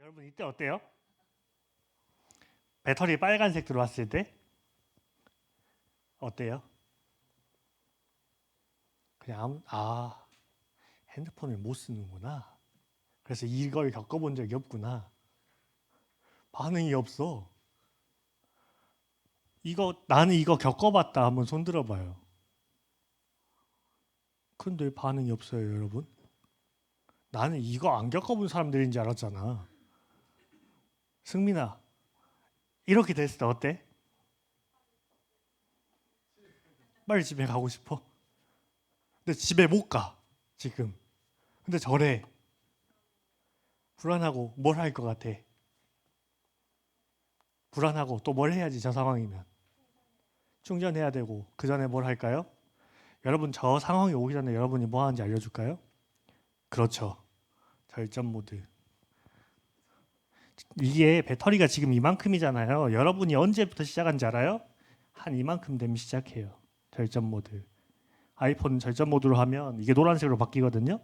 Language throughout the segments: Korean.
여러분 이때 어때요? 배터리 빨간색 들어왔을 때 어때요? 그냥 핸드폰을 못 쓰는구나. 그래서 이걸 겪어본 적이 없구나. 반응이 없어. 나는 이거 겪어봤다. 한번 손 들어봐요. 근데 반응이 없어요, 여러분. 나는 이거 안 겪어본 사람들인 줄 알았잖아. 승민아, 이렇게 됐을 때 어때? 빨리 집에 가고 싶어. 근데 집에 못 가, 지금. 근데 저래. 불안하고 뭘 할 것 같아? 불안하고 또 뭘 해야지, 저 상황이면. 충전해야 되고 그 전에 뭘 할까요? 여러분, 저 상황이 오기 전에 여러분이 뭐 하는지 알려줄까요? 그렇죠. 절전 모드. 이게 배터리가 지금 이만큼이잖아요. 여러분이 언제부터 시작한지 알아요? 한 이만큼 되면 시작해요. 절전 모드. 아이폰 절전 모드로 하면 이게 노란색으로 바뀌거든요.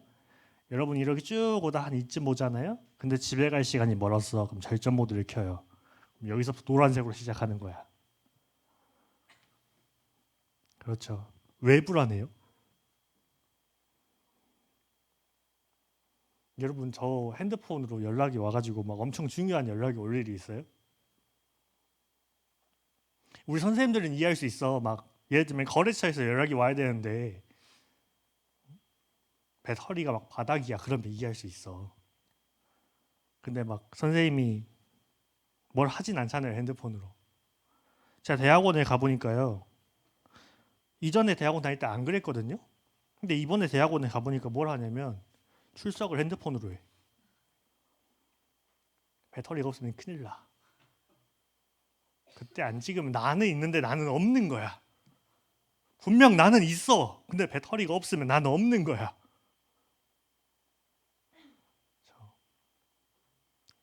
여러분이 이렇게 쭉 오다 한 이쯤 오잖아요. 근데 집에 갈 시간이 멀었어. 그럼 절전 모드를 켜요. 그럼 여기서부터 노란색으로 시작하는 거야. 그렇죠. 왜 불안해요? 여러분, 저 핸드폰으로 연락이 와가지고 막 엄청 중요한 연락이 올 일이 있어요? 우리 선생님들은 이해할 수 있어. 막 예를 들면 거래처에서 연락이 와야 되는데 배터리가 막 바닥이야. 그러면 이해할 수 있어. 근데 막 선생님이 뭘 하진 않잖아요, 핸드폰으로. 제가 대학원에 가보니까요. 이전에 대학원 다닐 때 안 그랬거든요. 근데 이번에 대학원에 가보니까 뭘 하냐면 출석을 핸드폰으로 해. 배터리가 없으면 큰일 나. 그때 안 찍으면 나는 있는데 나는 없는 거야. 분명 나는 있어. 근데 배터리가 없으면 나는 없는 거야.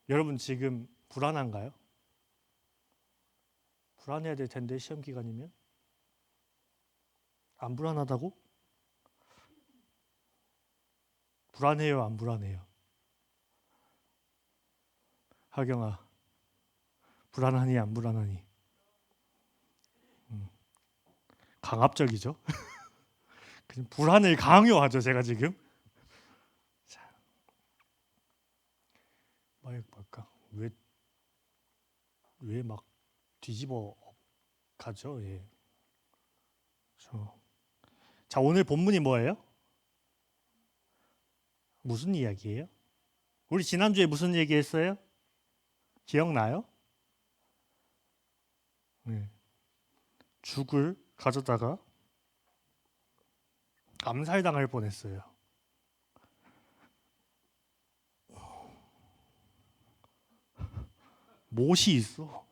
여러분 지금 불안한가요? 불안해야 될 텐데 시험 기간이면 안 불안하다고? 불안해요, 안 불안해요? 하경아, 불안하니 안 불안하니? 강압적이죠. 그냥 불안을 강요하죠, 제가 지금. 자, 뭘까? 왜 막 뒤집어 가죠? 예. 자, 오늘 본문이 뭐예요? 무슨 이야기예요? 우리 지난주에 무슨 얘기했어요? 기억나요? 네. 죽을 가져다가 암살당할 뻔했어요. 못이 있어.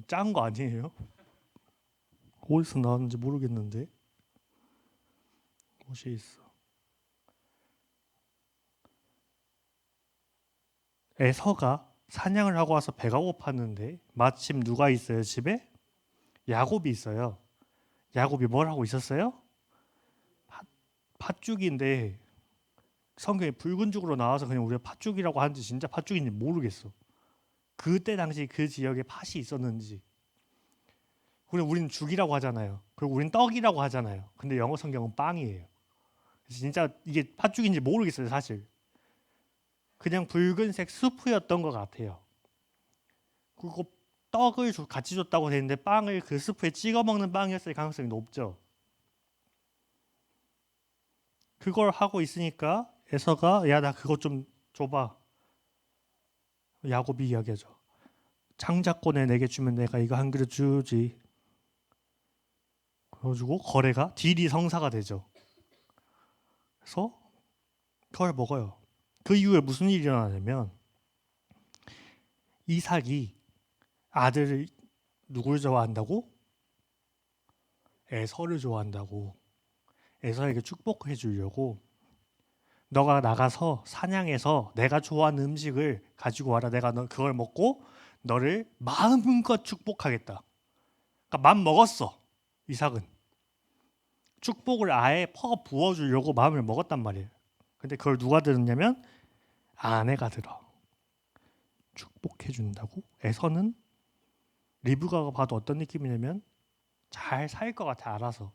짠 거 아니에요? 어디서 나왔는지 모르겠는데 못이 있어. 에서가 사냥을 하고 와서 배가 고팠는데 마침 누가 있어요, 집에? 야곱이 있어요. 야곱이 뭘 하고 있었어요? 팥죽인데 성경에 붉은 죽으로 나와서 그냥 우리가 팥죽이라고 하는지 진짜 팥죽인지 모르겠어. 그때 당시 그 지역에 팥이 있었는지. 그리고 우리는 죽이라고 하잖아요. 그리고 우리는 떡이라고 하잖아요. 근데 영어 성경은 빵이에요. 그래서 진짜 이게 팥죽인지 모르겠어요, 사실. 그냥 붉은색 수프였던 것 같아요. 그리고 떡을 같이 줬다고 되는데 빵을 그 스프에 찍어 먹는 빵이었을 가능성이 높죠. 그걸 하고 있으니까 에서가 야, 나 그거 좀 줘봐. 야곱이 이야기하죠. 창작권에 내게 주면 내가 이거 한 그릇 주지. 그래가지고 거래가 딜이 성사가 되죠. 그래서 그걸 먹어요. 그 이후에 무슨 일이 일어나냐면 이삭이 아들을 누굴 좋아한다고? 에서를 좋아한다고. 에서에게 축복해 주려고 너가 나가서 사냥해서 내가 좋아하는 음식을 가지고 와라. 내가 그걸 먹고 너를 마음껏 축복하겠다. 그러니까 맘 먹었어, 이삭은. 축복을 아예 퍼 부어주려고 마음을 먹었단 말이에요. 근데 그걸 누가 들었냐면 아내가 들어. 축복해준다고? 에서는 리브가가 봐도 어떤 느낌이냐면 잘 살 것 같아, 알아서.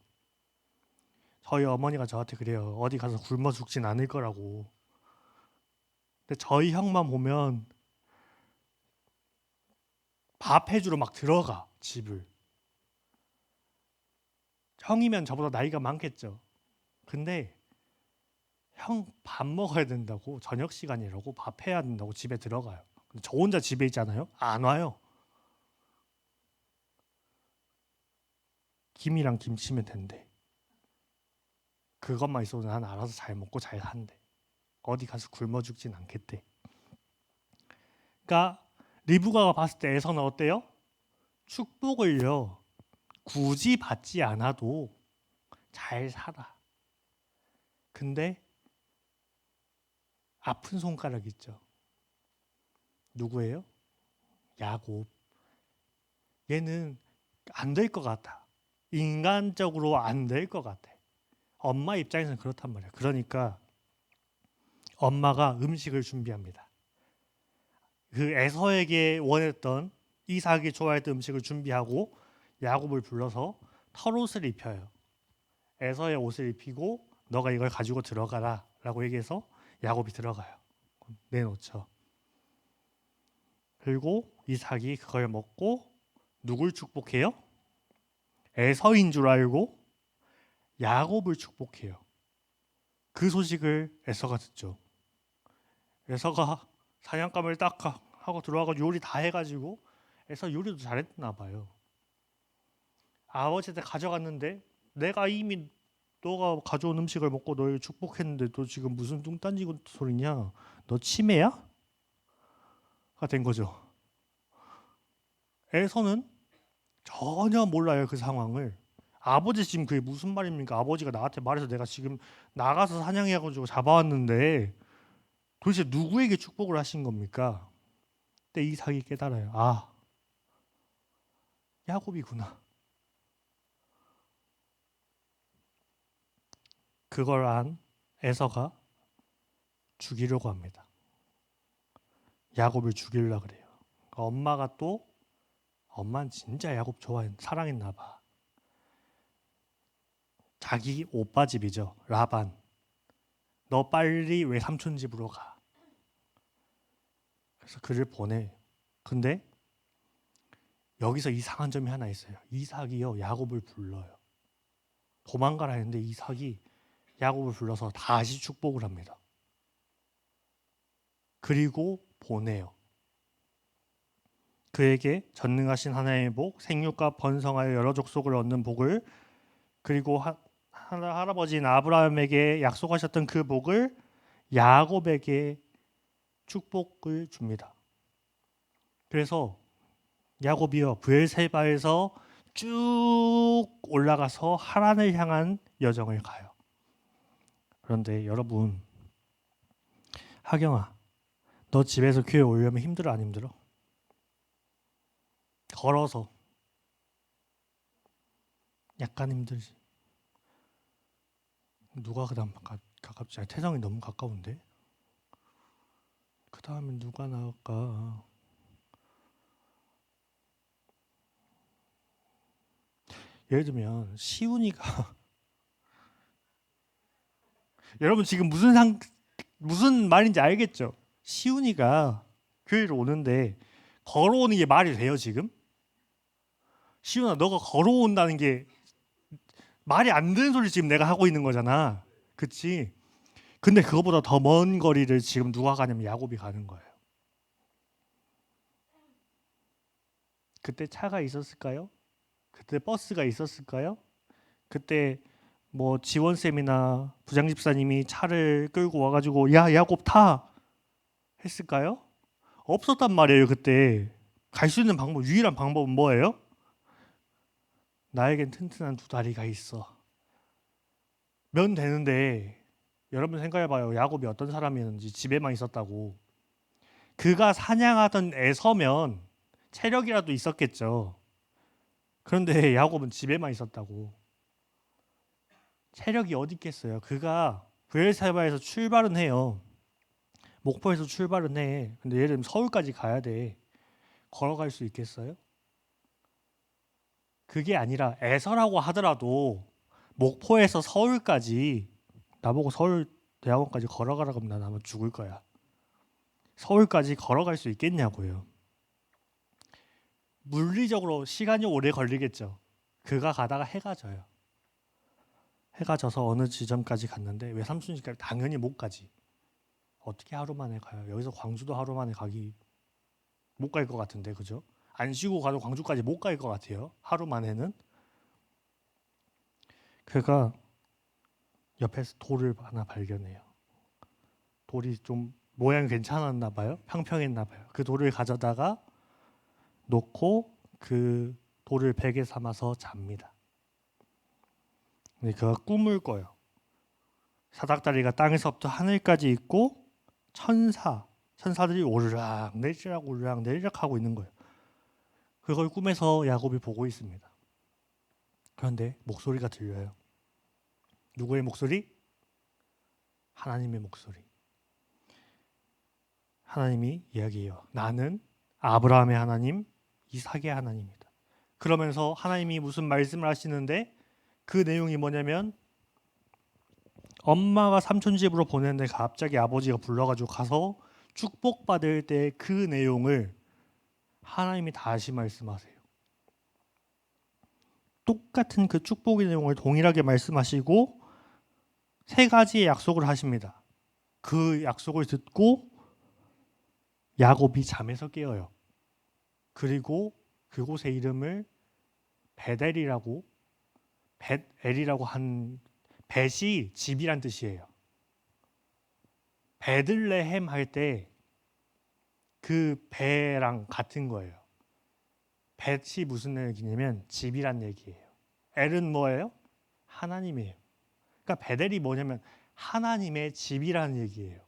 저희 어머니가 저한테 그래요. 어디 가서 굶어 죽진 않을 거라고. 근데 저희 형만 보면 밥 해주러 막 들어가, 집을. 형이면 저보다 나이가 많겠죠. 근데 형 밥 먹어야 된다고, 저녁 시간이라고 밥 해야 된다고 집에 들어가요. 근데 저 혼자 집에 있잖아요. 안 와요. 김이랑 김치면 된대. 그것만 있어도 난 알아서 잘 먹고 잘 산대. 어디 가서 굶어 죽진 않겠대. 그러니까 리브가가 봤을 때 에서는 어때요? 축복을요, 굳이 받지 않아도 잘 살아. 근데 아픈 손가락 있죠. 누구예요? 야곱. 얘는 안 될 것 같아. 인간적으로 안 될 것 같아. 엄마 입장에서는 그렇단 말이야. 그러니까 엄마가 음식을 준비합니다. 그 에서에게 원했던, 이삭이 좋아했던 음식을 준비하고 야곱을 불러서 털옷을 입혀요. 에서의 옷을 입히고 너가 이걸 가지고 들어가라 라고 얘기해서 야곱이 들어가요. 내놓죠. 그리고 이삭이 그걸 먹고 누굴 축복해요? 에서인 줄 알고 야곱을 축복해요. 그 소식을 에서가 듣죠. 에서가 사냥감을 딱 하고 들어와가지고 요리 다 해가지고, 에서 요리도 잘했나 봐요. 아버지한테 가져갔는데 내가 이미 너가 가져온 음식을 먹고 너를 축복했는데 너 지금 무슨 뚱딴지 소리냐? 너 치매야? 가 된 거죠. 에서는 전혀 몰라요, 그 상황을. 아버지 지금 그게 무슨 말입니까? 아버지가 나한테 말해서 내가 지금 나가서 사냥해가지고 잡아왔는데 도대체 누구에게 축복을 하신 겁니까? 근데 이삭이 깨달아요. 아, 야곱이구나. 그걸 안 에서가 죽이려고 합니다. 야곱을 죽이려고 그래요. 엄마가 또, 엄마는 진짜 야곱 사랑했나 봐. 자기 오빠 집이죠, 라반. 너 빨리 외삼촌 집으로 가. 그래서 그를 보내. 근데 여기서 이상한 점이 하나 있어요. 이삭이요, 야곱을 불러요. 도망가라 했는데 이삭이 야곱을 불러서 다시 축복을 합니다. 그리고 보내요. 그에게 전능하신 하나님의 복, 생육과 번성하여 여러 족속을 얻는 복을, 그리고 할아버지인 아브라함에게 약속하셨던 그 복을 야곱에게 축복을 줍니다. 그래서 야곱이요, 브엘세바에서 쭉 올라가서 하란을 향한 여정을 가요. 그런데 여러분, 하경아, 너 집에서 교회 오려면 힘들어 안 힘들어? 걸어서 약간 힘들지. 누가 그다음 가깝지? 태성이 너무 가까운데. 그 다음에 누가 나올까? 예를 들면 시훈이가 여러분 지금 무슨 말인지 알겠죠? 시훈이가 교회를 오는데 걸어오는 게 말이 돼요 지금? 시훈아, 너가 걸어온다는 게 말이 안 되는 소리 지금 내가 하고 있는 거잖아. 그치? 근데 그거보다 더 먼 거리를 지금 누가 가냐면 야곱이 가는 거예요. 그때 차가 있었을까요? 그때 버스가 있었을까요? 그때 뭐 지원쌤이나 부장집사님이 차를 끌고 와가지고 야 야곱 타 했을까요? 없었단 말이에요. 그때 갈 수 있는 유일한 방법은 뭐예요? 나에겐 튼튼한 두 다리가 있어. 면 되는데, 여러분 생각해봐요. 야곱이 어떤 사람이었는지. 집에만 있었다고. 그가 사냥하던 에서면 체력이라도 있었겠죠. 그런데 야곱은 집에만 있었다고. 체력이 어디 있겠어요. 그가 브엘세바에서 출발은 해요. 목포에서 출발은 해. 근데 예를 들면 서울까지 가야 돼. 걸어갈 수 있겠어요? 그게 아니라 애서라고 하더라도 목포에서 서울까지 나보고 서울 대학원까지 걸어가라 그러면 난 아마 죽을 거야. 서울까지 걸어갈 수 있겠냐고요. 물리적으로 시간이 오래 걸리겠죠. 그가 가다가 해가 져요. 해가 져서 어느 지점까지 갔는데 외삼순시까지 당연히 못 가지. 어떻게 하루 만에 가요? 여기서 광주도 하루 만에 가기 못 갈 것 같은데, 그죠? 안 쉬고 가도 광주까지 못 갈 것 같아요. 하루 만에는. 그가 옆에서 돌을 하나 발견해요. 돌이 좀 모양이 괜찮았나 봐요. 평평했나 봐요. 그 돌을 가져다가 놓고 그 돌을 베개 삼아서 잡니다. 근데 그가 꿈을 꿔요. 사닥다리가 땅에서부터 하늘까지 있고 천사들이 오르락 내리락 오르락 내리락 하고 있는 거예요. 그걸 꿈에서 야곱이 보고 있습니다. 그런데 목소리가 들려요. 누구의 목소리? 하나님의 목소리. 하나님이 이야기해요. 나는 아브라함의 하나님, 이삭의 하나님이다. 그러면서 하나님이 무슨 말씀을 하시는데 그 내용이 뭐냐면 엄마가 삼촌 집으로 보냈는데 갑자기 아버지가 불러가지고 가서 축복받을 때 그 내용을 하나님이 다시 말씀하세요. 똑같은 그 축복의 내용을 동일하게 말씀하시고 세 가지의 약속을 하십니다. 그 약속을 듣고 야곱이 잠에서 깨어요. 그리고 그곳의 이름을 벳엘이라고 한 벳이 집이란 뜻이에요. 베들레헴 할 때 그 배랑 같은 거예요. 벳이 무슨 얘기냐면 집이란 얘기예요. 엘은 뭐예요? 하나님이에요. 그러니까 베델이 뭐냐면 하나님의 집이라는 얘기예요.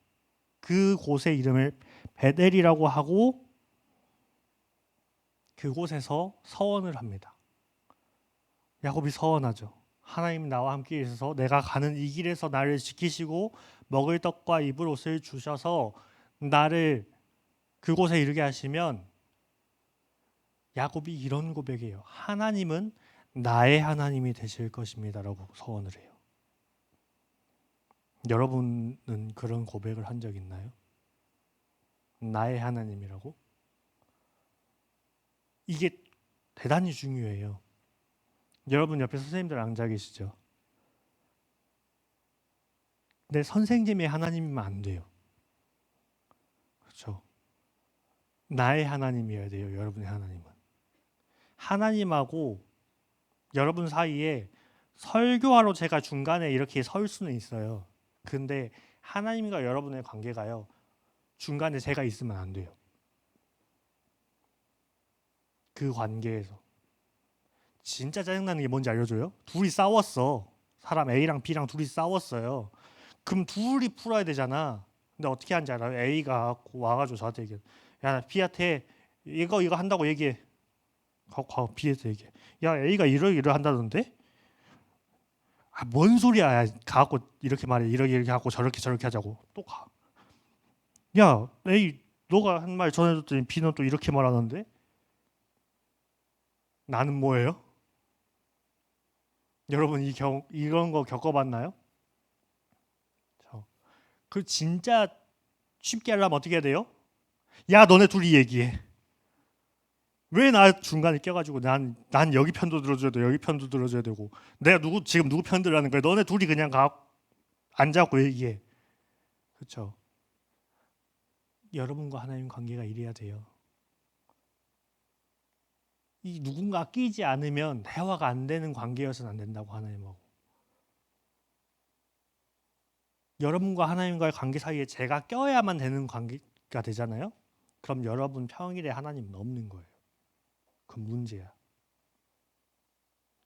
그 곳의 이름을 베델이라고 하고 그곳에서 서원을 합니다. 야곱이 서원하죠. 하나님 나와 함께 있어서 내가 가는 이 길에서 나를 지키시고 먹을 떡과 입을 옷을 주셔서 나를 그곳에 이르게 하시면 야곱이 이런 고백이에요. 하나님은 나의 하나님이 되실 것입니다라고 서원을 해요. 여러분은 그런 고백을 한 적 있나요? 나의 하나님이라고? 이게 대단히 중요해요. 여러분 옆에 선생님들 앉아 계시죠? 근데 선생님의 하나님이면 안 돼요. 그렇죠? 나의 하나님이어야 돼요. 여러분의 하나님은. 하나님하고 여러분 사이에 설교하러 제가 중간에 이렇게 설 수는 있어요. 근데 하나님과 여러분의 관계가요. 중간에 제가 있으면 안 돼요. 그 관계에서. 진짜 짜증나는 게 뭔지 알려줘요? 둘이 싸웠어. 사람 A랑 B랑 둘이 싸웠어요. 그럼 둘이 풀어야 되잖아. 근데 어떻게 하는지 알아요? A가 와가지고 저한테 얘기해. 야, B한테 이거 한다고 얘기해. 가고 B한테 얘기해. 야, A가 이러 한다던데? 아, 뭔 소리야? 가갖고 이렇게 말해. 이렇게 하고 저렇게 하자고. 또 가. 야, A 너가 한 말 전해줬더니 B는 또 이렇게 말하는데? 나는 뭐예요? 여러분 이런 거 겪어봤나요? 그 진짜 쉽게 하려면 어떻게 해야 돼요? 야, 너네 둘이 얘기해. 왜 나 중간에 껴가지고 난 여기 편도 들어줘야 돼, 여기 편도 들어줘야 되고 내가 지금 누구 편 들으라는 거야? 너네 둘이 그냥 앉아갖고 얘기해. 그렇죠? 여러분과 하나님 관계가 이래야 돼요. 이 누군가 끼지 않으면 대화가 안 되는 관계여서는 안 된다고 하나님하고. 여러분과 하나님과의 관계 사이에 제가 껴야만 되는 관계가 되잖아요. 그럼 여러분 평일에 하나님은 없는 거예요. 그 문제야.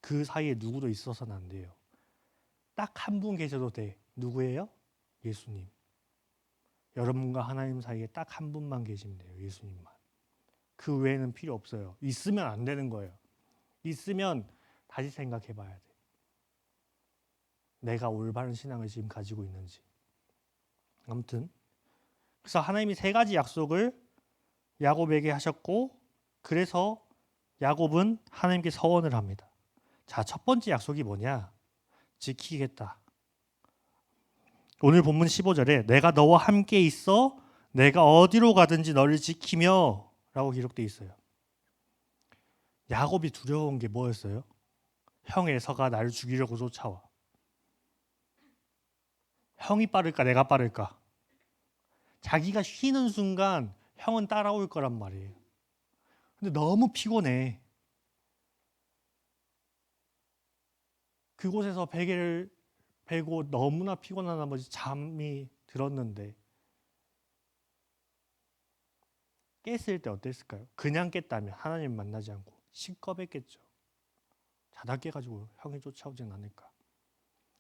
그 사이에 누구도 있어서는 안 돼요. 딱 한 분 계셔도 돼. 누구예요? 예수님. 여러분과 하나님 사이에 딱 한 분만 계시면 돼요. 예수님만. 그 외에는 필요 없어요. 있으면 안 되는 거예요. 있으면 다시 생각해 봐야 돼. 내가 올바른 신앙을 지금 가지고 있는지. 아무튼 그래서 하나님이 세 가지 약속을 야곱에게 하셨고, 그래서 야곱은 하나님께 서원을 합니다. 자, 첫 번째 약속이 뭐냐? 지키겠다. 오늘 본문 15절에 내가 너와 함께 있어 내가 어디로 가든지 너를 지키며 라고 기록되어 있어요. 야곱이 두려운 게 뭐였어요? 형 에서가 나를 죽이려고 쫓아와. 형이 빠를까 내가 빠를까? 자기가 쉬는 순간 형은 따라올 거란 말이에요. 근데 너무 피곤해. 그곳에서 베개를 베고 너무나 피곤한 나머지 잠이 들었는데 깼을 때 어땠을까요? 그냥 깼다면 하나님 만나지 않고 시겁했겠죠. 자다 깨가지고 형이 쫓아오진 않을까.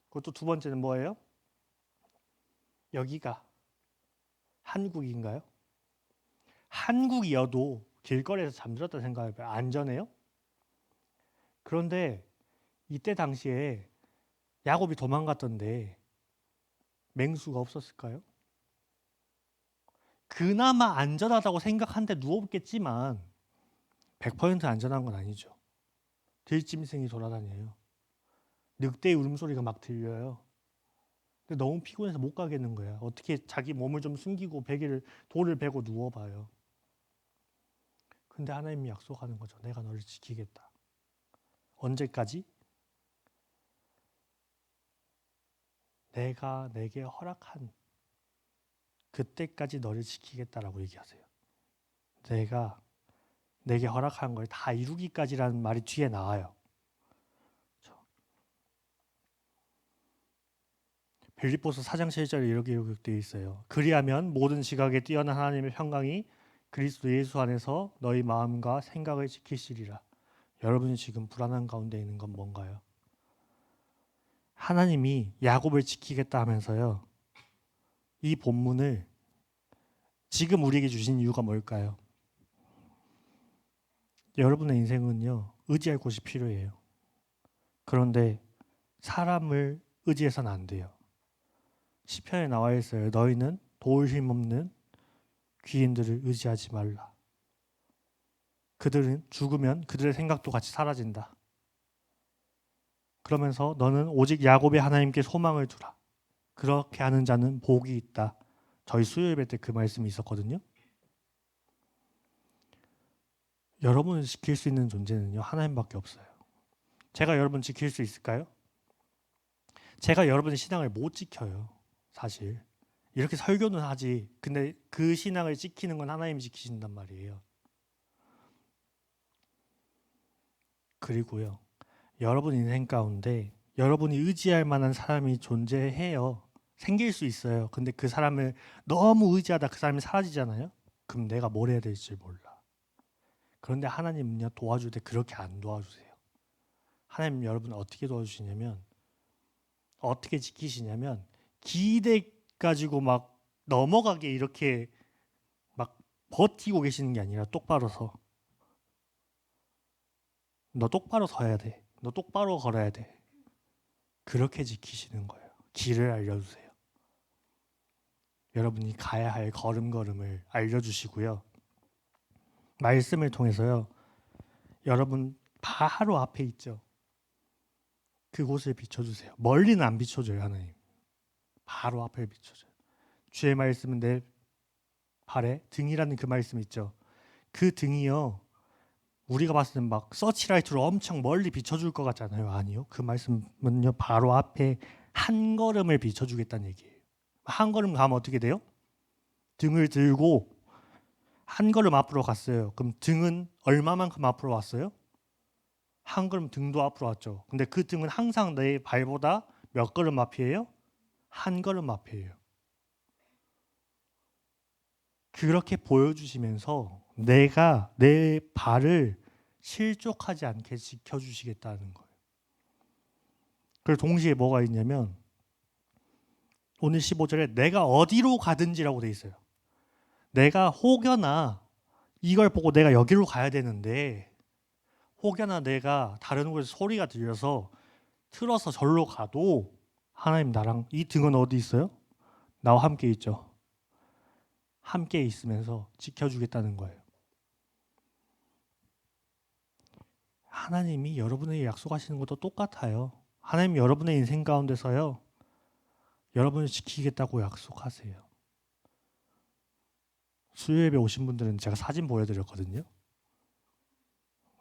그것도 두 번째는 뭐예요? 여기가 한국인가요? 한국이어도 길거리에서 잠들었다 생각해봐요. 안전해요? 그런데 이때 당시에 야곱이 도망갔던데 맹수가 없었을까요? 그나마 안전하다고 생각한데 누웠겠지만 100% 안전한 건 아니죠. 들짐승이 돌아다녀요. 늑대의 울음소리가 막 들려요. 근데 너무 피곤해서 못 가겠는 거야. 어떻게 자기 몸을 좀 숨기고 돌을 베고 누워봐요. 근데 하나님이 약속하는 거죠. 내가 너를 지키겠다. 언제까지? 내가 내게 허락한 그때까지 너를 지키겠다라고 얘기하세요. 내가 내게 허락한 걸 다 이루기까지라는 말이 뒤에 나와요. 빌립보서 4장 7절에 이렇게 기록되어 있어요. 그리하면 모든 지각에 뛰어난 하나님의 평강이 그리스도 예수 안에서 너희 마음과 생각을 지키시리라. 여러분이 지금 불안한 가운데 있는 건 뭔가요? 하나님이 야곱을 지키겠다 하면서요. 이 본문을 지금 우리에게 주신 이유가 뭘까요? 여러분의 인생은요. 의지할 곳이 필요해요. 그런데 사람을 의지해서는 안 돼요. 시편에 나와 있어요. 너희는 도울 힘 없는 귀인들을 의지하지 말라. 그들은 죽으면 그들의 생각도 같이 사라진다. 그러면서 너는 오직 야곱의 하나님께 소망을 두라. 그렇게 하는 자는 복이 있다. 저희 수요 예배 때 그 말씀이 있었거든요. 여러분을 지킬 수 있는 존재는요. 하나님밖에 없어요. 제가 여러분 지킬 수 있을까요? 제가 여러분의 신앙을 못 지켜요. 사실. 이렇게 설교는 하지. 근데 그 신앙을 지키는 건 하나님이 지키신단 말이에요. 그리고요. 여러분 인생 가운데 여러분이 의지할 만한 사람이 존재해요. 생길 수 있어요. 근데 그 사람을 너무 의지하다 그 사람이 사라지잖아요. 그럼 내가 뭘 해야 될지 몰라. 그런데 하나님은요. 도와줄 때 그렇게 안 도와주세요. 하나님 여러분을 어떻게 도와주시냐면 어떻게 지키시냐면 기대 가지고 막 넘어가게 이렇게 막 버티고 계시는 게 아니라 똑바로 서. 너 똑바로 서야 돼. 너 똑바로 걸어야 돼. 그렇게 지키시는 거예요. 길을 알려주세요. 여러분이 가야 할 걸음걸음을 알려주시고요. 말씀을 통해서요. 여러분 바로 앞에 있죠. 그곳을 비춰주세요. 멀리는 안 비춰줘요. 하나님. 바로 앞을 비춰줘요. 주의 말씀은 내 발에 등이라는 그 말씀 있죠. 그 등이요. 우리가 봤을 땐 막 서치라이트로 엄청 멀리 비춰줄 것 같잖아요. 아니요. 그 말씀은요. 바로 앞에 한 걸음을 비춰주겠다는 얘기예요. 한 걸음 가면 어떻게 돼요? 등을 들고 한 걸음 앞으로 갔어요. 그럼 등은 얼마만큼 앞으로 왔어요? 한 걸음 등도 앞으로 왔죠. 근데 그 등은 항상 내 발보다 몇 걸음 앞이에요? 한 걸음 앞이에요. 그렇게 보여주시면서 내가 내 발을 실족하지 않게 지켜주시겠다는 거예요. 그리고 동시에 뭐가 있냐면 오늘 15절에 내가 어디로 가든지라고 돼 있어요. 내가 혹여나 이걸 보고 내가 여기로 가야 되는데 혹여나 내가 다른 곳에서 소리가 들려서 틀어서 절로 가도 하나님 나랑 이 등은 어디 있어요? 나와 함께 있죠. 함께 있으면서 지켜주겠다는 거예요. 하나님이 여러분에게 약속하시는 것도 똑같아요. 하나님 여러분의 인생 가운데서요. 여러분을 지키겠다고 약속하세요. 수요예배 오신 분들은 제가 사진 보여드렸거든요.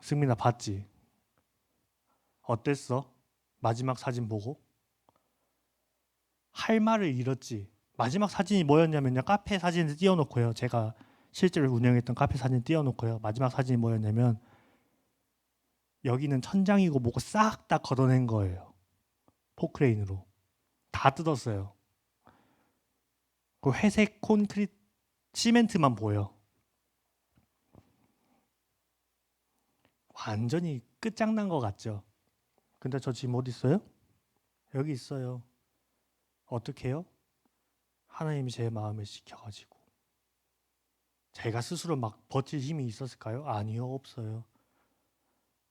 승민아 봤지? 어땠어? 마지막 사진 보고? 할 말을 잃었지. 마지막 사진이 뭐였냐면요. 카페 사진을 띄워놓고요. 제가 실제로 운영했던 카페 사진 띄워놓고요. 마지막 사진이 뭐였냐면 여기는 천장이고 뭐고 싹 다 걷어낸 거예요. 포크레인으로. 다 뜯었어요. 그 회색 콘크리트 시멘트만 보여. 완전히 끝장난 것 같죠. 근데 저 지금 어디 있어요? 여기 있어요. 어떻게 해요? 하나님이 제 마음을 지켜가지고. 제가 스스로 막 버틸 힘이 있었을까요? 아니요, 없어요.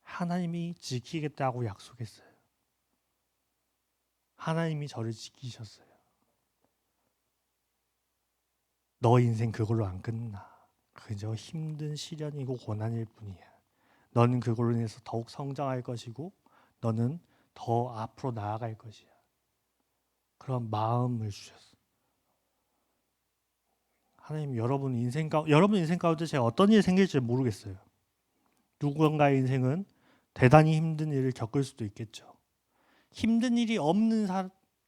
하나님이 지키겠다고 약속했어요. 하나님이 저를 지키셨어요. 너 인생 그걸로 안 끝나. 그저 힘든 시련이고 고난일 뿐이야. 너는 그걸로 인해서 더욱 성장할 것이고 너는 더 앞으로 나아갈 것이야. 그런 마음을 주셨어. 하나님 여러분 인생 가운데 제가 어떤 일이 생길지 모르겠어요. 누군가의 인생은 대단히 힘든 일을 겪을 수도 있겠죠. 힘든 일이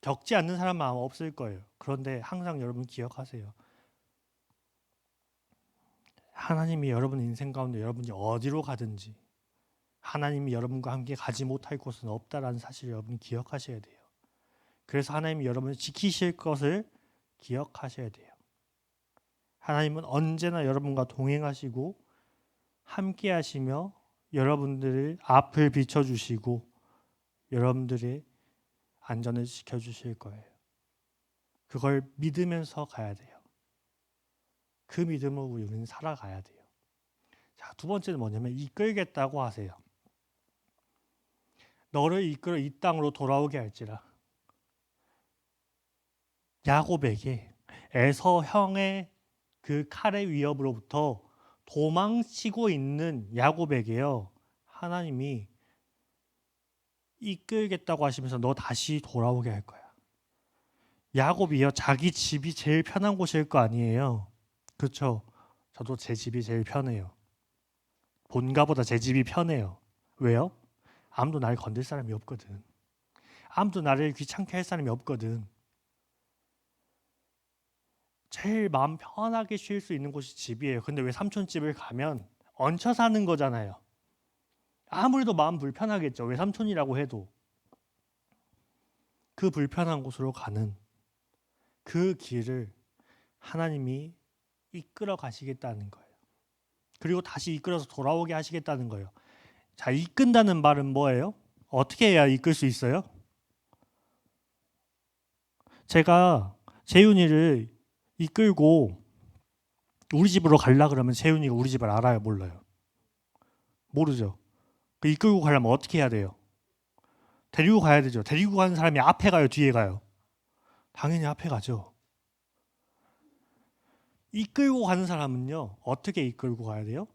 겪지 않는 사람은 아마 없을 거예요. 그런데 항상 여러분 기억하세요. 하나님이 여러분 인생 가운데 여러분이 어디로 가든지 하나님이 여러분과 함께 가지 못할 곳은 없다라는 사실을 여러분 기억하셔야 돼요. 그래서 하나님이 여러분을 지키실 것을 기억하셔야 돼요. 하나님은 언제나 여러분과 동행하시고 함께 하시며 여러분들을 앞을 비춰주시고 여러분들의 안전을 지켜주실 거예요. 그걸 믿으면서 가야 돼요. 그 믿음으로 우리는 살아가야 돼요. 자, 두 번째는 뭐냐면 이끌겠다고 하세요. 너를 이끌어 이 땅으로 돌아오게 할지라. 야곱에게 에서 형의 그 칼의 위협으로부터 도망치고 있는 야곱에게요. 하나님이 이끌겠다고 하시면서 너 다시 돌아오게 할 거야. 야곱이요. 자기 집이 제일 편한 곳일 거 아니에요. 그렇죠? 저도 제 집이 제일 편해요. 본가보다 제 집이 편해요. 왜요? 아무도 날 건들 사람이 없거든. 아무도 나를 귀찮게 할 사람이 없거든. 제일 마음 편하게 쉴 수 있는 곳이 집이에요. 근데 왜 삼촌 집을 가면 얹혀 사는 거잖아요. 아무래도 마음 불편하겠죠. 왜 삼촌이라고 해도. 그 불편한 곳으로 가는 그 길을 하나님이 이끌어 가시겠다는 거예요. 그리고 다시 이끌어서 돌아오게 하시겠다는 거예요. 자, 이끈다는 말은 뭐예요? 어떻게 해야 이끌 수 있어요? 제가 재윤이를 이끌고 우리 집으로 가려 그러면 재윤이가 우리 집을 알아요? 몰라요? 모르죠. 그 이끌고 가려면 어떻게 해야 돼요? 데리고 가야 되죠. 데리고 가는 사람이 앞에 가요? 뒤에 가요? 당연히 앞에 가죠. 이끌고 가는 사람은요. 어떻게 이끌고 가야 돼요?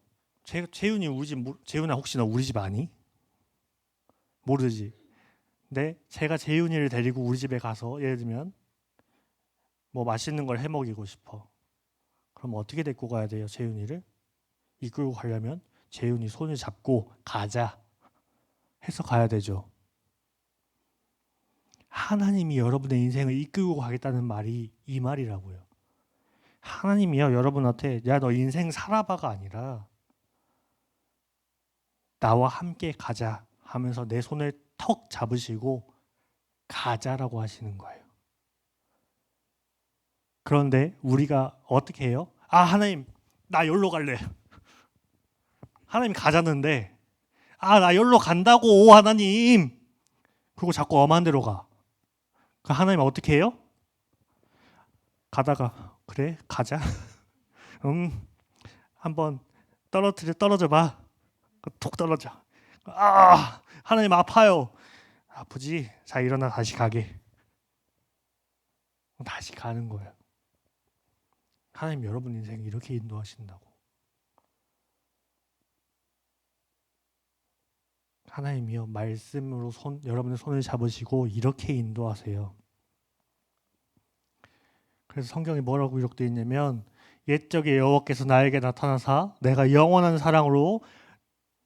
재윤이 우리 집 재윤아 혹시 너 우리 집 아니? 모르지. 근데 제가 재윤이를 데리고 우리 집에 가서 예를 들면 뭐 맛있는 걸 해 먹이고 싶어. 그럼 어떻게 데리고 가야 돼요? 재윤이를 이끌고 가려면 재윤이 손을 잡고 가자 해서 가야 되죠. 하나님이 여러분의 인생을 이끌고 가겠다는 말이 이 말이라고요. 하나님이요 여러분한테 야 너 인생 살아봐가 아니라 나와 함께 가자 하면서 내 손을 턱 잡으시고 가자라고 하시는 거예요. 그런데 우리가 어떻게 해요? 아 하나님 나 여기로 갈래. 하나님 가자는데 아 나 여기로 간다고 하나님. 그리고 자꾸 엄한 데로 가. 그 하나님 어떻게 해요? 가다가 그래 가자. 한번 떨어져 봐. 톡 떨어져. 아 하나님 아파요. 아프지? 자 일어나 다시 가게. 다시 가는 거예요. 하나님 여러분 인생 이렇게 인도하신다고. 하나님이요 말씀으로 여러분의 손을 잡으시고 이렇게 인도하세요. 그래서 성경에 뭐라고 기록되어 있냐면 옛적에 여호와께서 나에게 나타나사 내가 영원한 사랑으로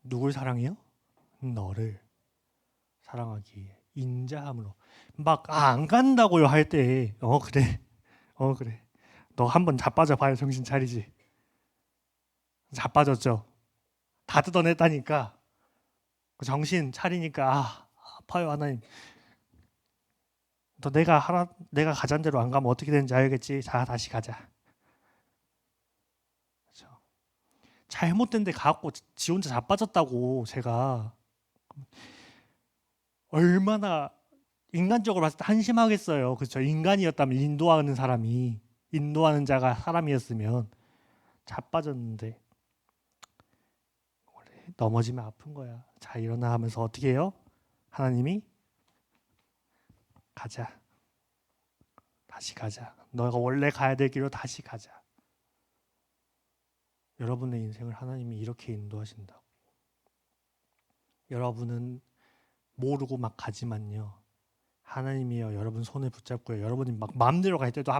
누굴 사랑해요? 너를 사랑하기 위해 인자함으로 막 안 간다고요 할 때 그래 너 한번 자빠져 봐요 정신 차리지. 자빠졌죠. 다 뜯어냈다니까 정신 차리니까 아파요 하나님. 너 내가 가자는 대로 안 가면 어떻게 되는지 알겠지. 자 다시 가자. 그렇죠. 잘못된 데 가갖고 지 혼자 자빠졌다고. 제가 얼마나 인간적으로 봤을 때 한심하겠어요. 그렇죠. 인간이었다면 인도하는 자가 사람이었으면 자빠졌는데 넘어지면 아픈 거야. 자 일어나 하면서 어떻게 해요? 하나님이 가자. 다시 가자. 너가 원래 가야 될 길로 다시 가자. 여러분의 인생을 하나님이 이렇게 인도하신다고. 여러분은 모르고 막 가지만요. 하나님이요 여러분 손을 붙잡고요. 여러분이 막 마음대로 갈 때도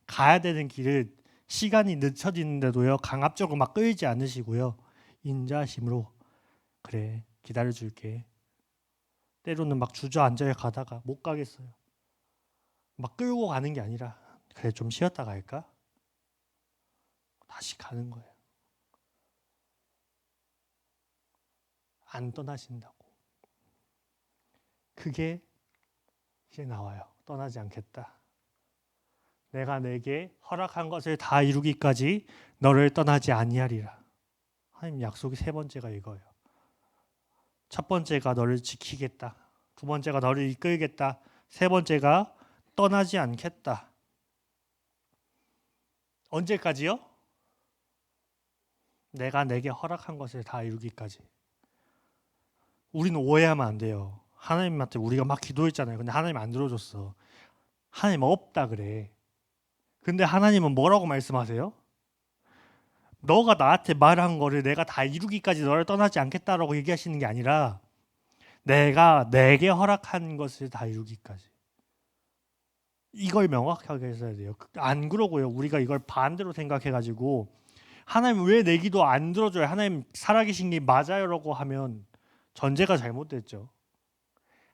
가야 되는 길을 시간이 늦춰지는데도요 강압적으로 막 끌지 않으시고요. 인자하심으로 그래 기다려줄게. 때로는 막 주저앉아 가다가 못 가겠어요. 막 끌고 가는 게 아니라 그래 좀 쉬었다 갈까? 다시 가는 거예요. 안 떠나신다고. 그게 이제 나와요. 떠나지 않겠다. 내가 내게 허락한 것을 다 이루기까지 너를 떠나지 아니하리라. 하나님 약속이 세 번째가 이거예요. 첫 번째가 너를 지키겠다. 두 번째가 너를 이끌겠다. 세 번째가 떠나지 않겠다. 언제까지요? 내가 내게 허락한 것을 다 이루기까지. 우리는 오해하면 안 돼요. 하나님한테 우리가 막 기도했잖아요. 근데 하나님 안 들어줬어. 하나님 없다 그래. 근데 하나님은 뭐라고 말씀하세요? 너가 나한테 말한 거를 내가 다 이루기까지 너를 떠나지 않겠다라고 얘기하시는 게 아니라 내가 내게 허락한 것을 다 이루기까지. 이걸 명확하게 해야 돼요. 안 그러고요. 우리가 이걸 반대로 생각해가지고 하나님 왜 내 기도 안 들어줘요? 하나님 살아계신 게 맞아요라고 하면 전제가 잘못됐죠.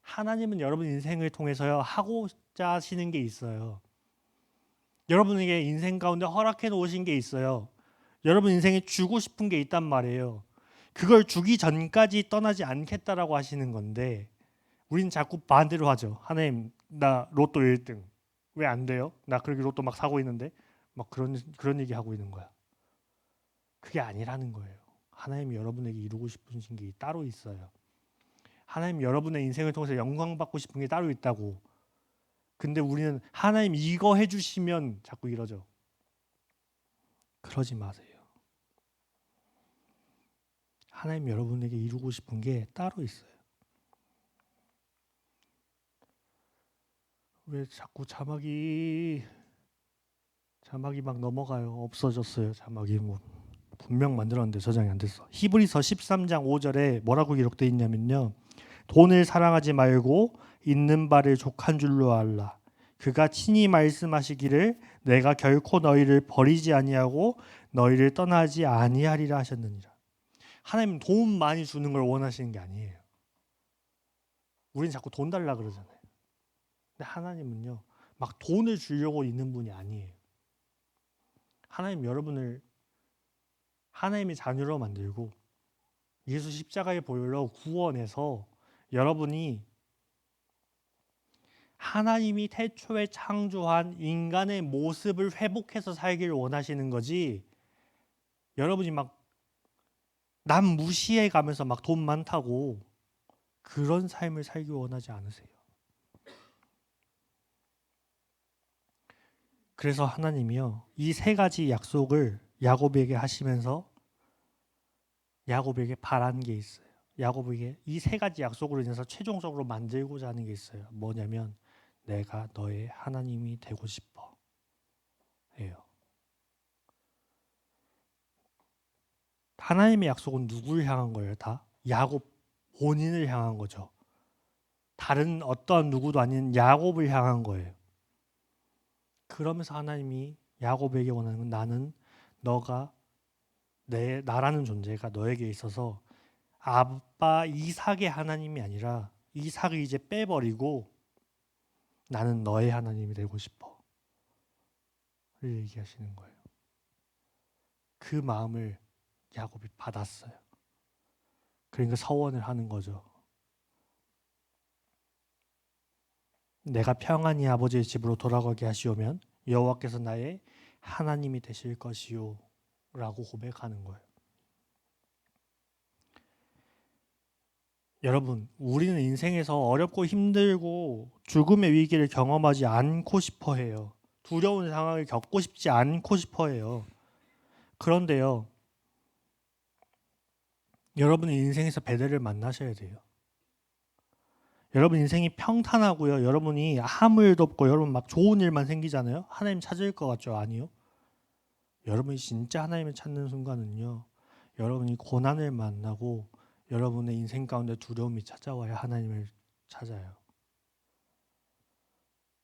하나님은 여러분 인생을 통해서요 하고자 하시는 게 있어요. 여러분에게 인생 가운데 허락해 놓으신 게 있어요. 여러분 인생에 주고 싶은 게 있단 말이에요. 그걸 주기 전까지 떠나지 않겠다라고 하시는 건데 우리는 자꾸 반대로 하죠. 하나님 나 로또 1등 왜 안 돼요? 나 그렇게 로또 막 사고 있는데 막 그런 얘기 하고 있는 거야. 그게 아니라는 거예요. 하나님이 여러분에게 이루고 싶으신 게 따로 있어요. 하나님 여러분의 인생을 통해서 영광 받고 싶은 게 따로 있다고. 근데 우리는 하나님 이거 해주시면 자꾸 이러죠. 그러지 마세요. 하나님 여러분에게 이루고 싶은 게 따로 있어요. 왜 자꾸 자막이 막 넘어가요. 없어졌어요. 자막이 뭐 분명 만들었는데 저장이 안 됐어. 히브리서 13장 5절에 뭐라고 기록되어 있냐면요. 돈을 사랑하지 말고 있는 바를 족한 줄로 알라. 그가 친히 말씀하시기를 내가 결코 너희를 버리지 아니하고 너희를 떠나지 아니하리라 하셨느니라. 하나님은 돈 많이 주는 걸 원하시는 게 아니에요. 우리는 자꾸 돈 달라 그러잖아요. 근데 하나님은요. 막 돈을 주려고 있는 분이 아니에요. 하나님 여러분을 하나님의 자녀로 만들고 예수 십자가의 보혈로 구원해서 여러분이 하나님이 태초에 창조한 인간의 모습을 회복해서 살기를 원하시는 거지. 여러분이 막 남 무시해 가면서 막 돈 많다고 그런 삶을 살기 원하지 않으세요. 그래서 하나님이요. 이 세 가지 약속을 야곱에게 하시면서 야곱에게 바란 게 있어요. 야곱에게 이 세 가지 약속으로 인해서 최종적으로 만들고자 하는 게 있어요. 뭐냐면 내가 너의 하나님이 되고 싶어. 하나님의 약속은 누구를 향한 거예요? 다 야곱 본인을 향한 거죠. 다른 어떤 누구도 아닌 야곱을 향한 거예요. 그러면서 하나님이 야곱에게 원하는 건 나는 너가 나라는 존재가 너에게 있어서 아빠 이삭의 하나님이 아니라 이삭을 이제 빼버리고 나는 너의 하나님이 되고 싶어 를 얘기하시는 거예요. 그 마음을 야곱이 받았어요. 그러니까 서원을 하는 거죠. 내가 평안히 아버지의 집으로 돌아가게 하시오면 여호와께서 나의 하나님이 되실 것이요 라고 고백하는 거예요. 여러분, 우리는 인생에서 어렵고 힘들고 죽음의 위기를 경험하지 않고 싶어 해요. 두려운 상황을 겪고 싶지 않고 싶어 해요. 그런데요, 여러분의 인생에서 베델을 만나셔야 돼요. 여러분 인생이 평탄하고요. 여러분이 아무 일도 없고 여러분 막 좋은 일만 생기잖아요. 하나님 찾을 것 같죠? 아니요. 여러분이 진짜 하나님을 찾는 순간은요. 여러분이 고난을 만나고 여러분의 인생 가운데 두려움이 찾아와야 하나님을 찾아요.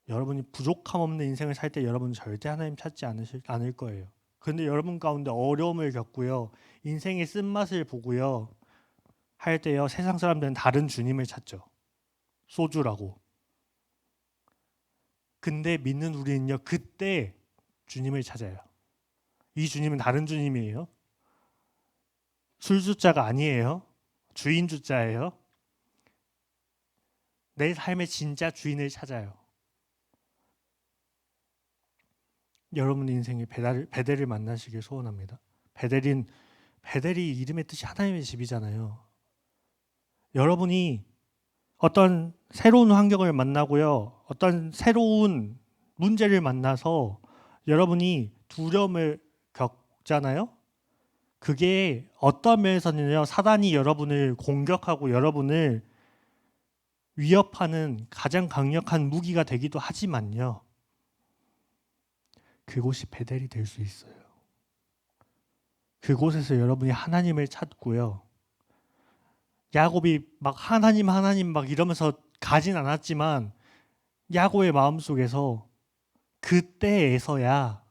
여러분이 부족함 없는 인생을 살 때 여러분은 절대 하나님 찾지 않을 거예요. 그런데 여러분 가운데 어려움을 겪고요. 인생의 쓴맛을 보고요. 할 때요. 세상 사람들은 다른 주님을 찾죠. 소주라고. 근데 믿는 우리는요. 그때 주님을 찾아요. 이 주님은 다른 주님이에요. 술주자가 아니에요. 주인주자예요. 내 삶의 진짜 주인을 찾아요. 여러분 인생의 베델을 만나시길 소원합니다. 베델이 이름의 뜻이 하나님의 집이잖아요. 여러분이 어떤 새로운 환경을 만나고요. 어떤 새로운 문제를 만나서 여러분이 두려움을 겪잖아요. 그게 어떤 면에서는요. 사단이 여러분을 공격하고 여러분을 위협하는 가장 강력한 무기가 되기도 하지만요. 그곳이 베델이 될 수 있어요. 그곳에서 여러분이 하나님을 찾고요. 야곱이 막 하나님 막 이러면서 가진 않았지만 야곱의 마음속에서 그때에서야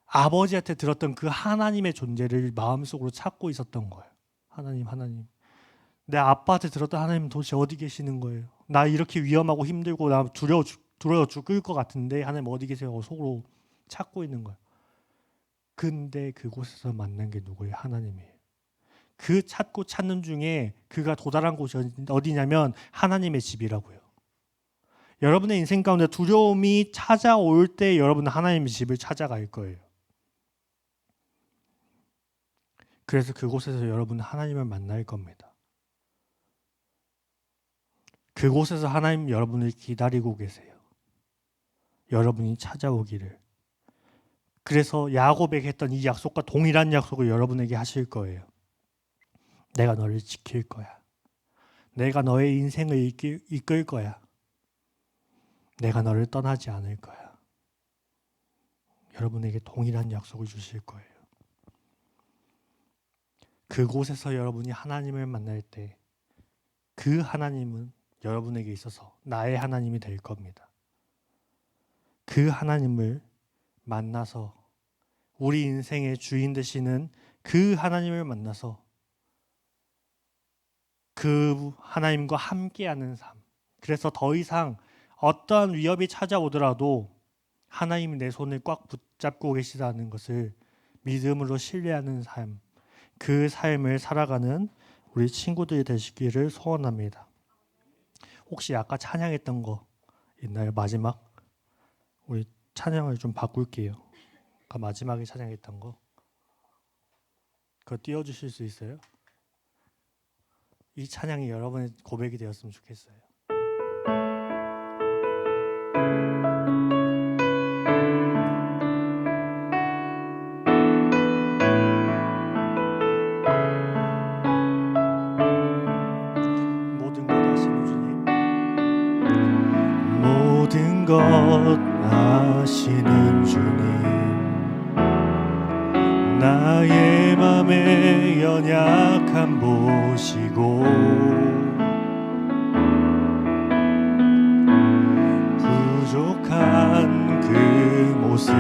아버지한테 들었던 그 하나님의 존재를 마음속으로 찾고 있었던 거예요. 하나님. 내 아빠한테 들었던 하나님 도대체 어디 계시는 거예요? 나 이렇게 위험하고 힘들고 나 두려워 죽을 것 같은데 하나님 어디 계세요? 속으로 찾고 있는 거예요. 근데 그곳에서 만난 게 누구예요? 하나님이에요. 그 찾는 중에 그가 도달한 곳이 어디냐면 하나님의 집이라고요. 여러분의 인생 가운데 두려움이 찾아올 때 여러분은 하나님의 집을 찾아갈 거예요. 그래서 그곳에서 여러분은 하나님을 만날 겁니다. 그곳에서 하나님 여러분을 기다리고 계세요. 여러분이 찾아오기를. 그래서 야곱에게 했던 이 약속과 동일한 약속을 여러분에게 하실 거예요. 내가 너를 지킬 거야. 내가 너의 인생을 이끌 거야. 내가 너를 떠나지 않을 거야. 여러분에게 동일한 약속을 주실 거예요. 그곳에서 여러분이 하나님을 만날 때 그 하나님은 여러분에게 있어서 나의 하나님이 될 겁니다. 그 하나님을 만나서 우리 인생의 주인 되시는 그 하나님을 만나서 그 하나님과 함께하는 삶. 그래서 더 이상 어떠한 위협이 찾아오더라도 하나님이 내 손을 꽉 붙잡고 계시다는 것을 믿음으로 신뢰하는 삶. 그 삶을 살아가는 우리 친구들이 되시기를 소원합니다. 혹시 아까 찬양했던 거 있나요? 마지막? 우리 찬양을 좀 바꿀게요. 아까 마지막에 찬양했던 거. 그거 띄워주실 수 있어요? 이 찬양이 여러분의 고백이 되었으면 좋겠어요. 모든 것 아시는 주님, 모든 것 아시는 주님, 나의 맘에 남의 연약함 보시고 부족한 그 모습